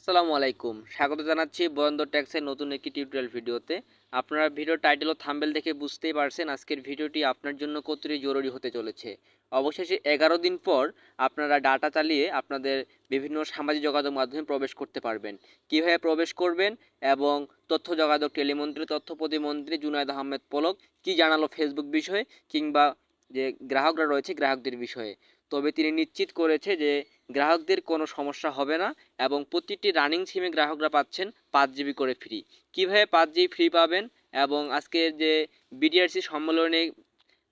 আসসালামু আলাইকুম, স্বাগত জানাচ্ছি বরেন্দ্র ট্যাক্সের নতুন একটি টিউটোরিয়াল ভিডিওতে। আপনারা ভিডিও টাইটেল ও থাম্বনেল দেখে বুঝতেই পারছেন আজকের ভিডিওটি আপনার জন্য কতটি জরুরি হতে চলেছে। অবশেষে 11 দিন পর আপনারা ডাটা চালিয়ে আপনাদের বিভিন্ন সামাজিক যোগাযোগ মাধ্যমে প্রবেশ করতে পারবেন। কিভাবে প্রবেশ করবেন এবং তথ্য যোগাযোগ টেলিমন্ত্রী তথ্য প্রতিমন্ত্রী জুনায়েদ আহমেদ পলক কি জানালো ফেসবুক বিষয়ে কিংবা যে গ্রাহকরা রয়েছে গ্রাহকদের বিষয়ে। তবে তিনি নিশ্চিত করেছে যে গ্রাহকদের কোনো সমস্যা হবে না এবং প্রতিটি রানিং সিমে গ্রাহকরা পাচ্ছেন 5 জিবি করে ফ্রি। কীভাবে 5 জিবি ফ্রি পাবেন এবং আজকের যে বিটিআরসি সম্মেলনে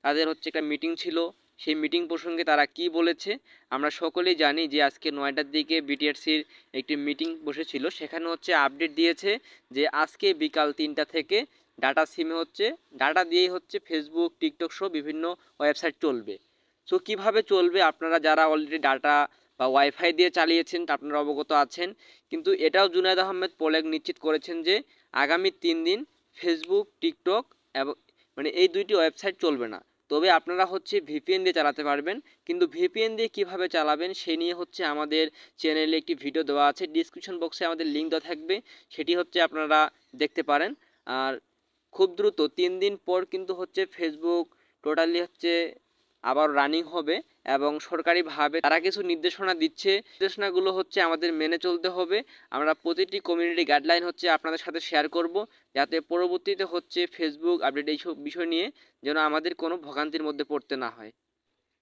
তাদের একটা মিটিং ছিল, সেই মিটিং প্রসঙ্গে তারা কি বলেছে আমরা সকলেই জানি যে আজকে 9টার দিকে বিটিআরসির একটি মিটিং বসেছিল। সেখানে আপডেট দিয়েছে যে আজকে বিকাল 3টা থেকে ডাটা সিমে ডাটা দিয়েই ফেসবুক টিকটক সহ বিভিন্ন ওয়েবসাইট চলবে। সো কীভাবে চলবে আপনারা যারা অলরেডি ডাটা বা ওয়াইফাই দিয়ে চালিয়েছেন আপনারা অবগত আছেন, কিন্তু এটাও জুনায়েদ আহমেদ পলেক নিশ্চিত করেছেন যে আগামী 3 দিন ফেসবুক টিকটক এবং এই দুইটি ওয়েবসাইট চলবে না। তবে আপনারা ভিপিএন দিয়ে চালাতে পারবেন, কিন্তু ভিপিএন দিয়ে কিভাবে চালাবেন সেই নিয়ে আমাদের চ্যানেলে একটি ভিডিও দেওয়া আছে, ডিসক্রিপশন বক্সে আমাদের লিঙ্ক দেওয়া থাকবে, সেটি আপনারা দেখতে পারেন। আর খুব দ্রুত 3 দিন পর কিন্তু ফেসবুক টোটালি আবার রানিং হবে এবং সরকারিভাবে তারা কিছু নির্দেশনা দিচ্ছে। নির্দেশনাগুলো আমাদের মেনে চলতে হবে। আমরা প্রতিটি কমিউনিটি গাইডলাইন আপনাদের সাথে শেয়ার করব, যাতে পরবর্তীতে ফেসবুক আপডেট এইসব বিষয় নিয়ে যেন আমাদের কোনো ভোগান্তির মধ্যে পড়তে না হয়।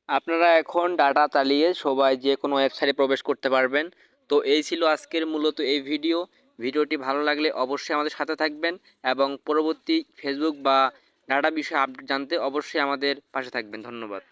আপনারা এখন ডাটা চালিয়ে সবাই যে কোনো ওয়েবসাইটে প্রবেশ করতে পারবেন। তো এই ছিল আজকের মূলত এই ভিডিওটি ভালো লাগলে অবশ্যই আমাদের সাথে থাকবেন এবং পরবর্তী ফেসবুক বা ডাটা বিষয়ে আপডেট জানতে অবশ্যই আমাদের পাশে থাকবেন। ধন্যবাদ।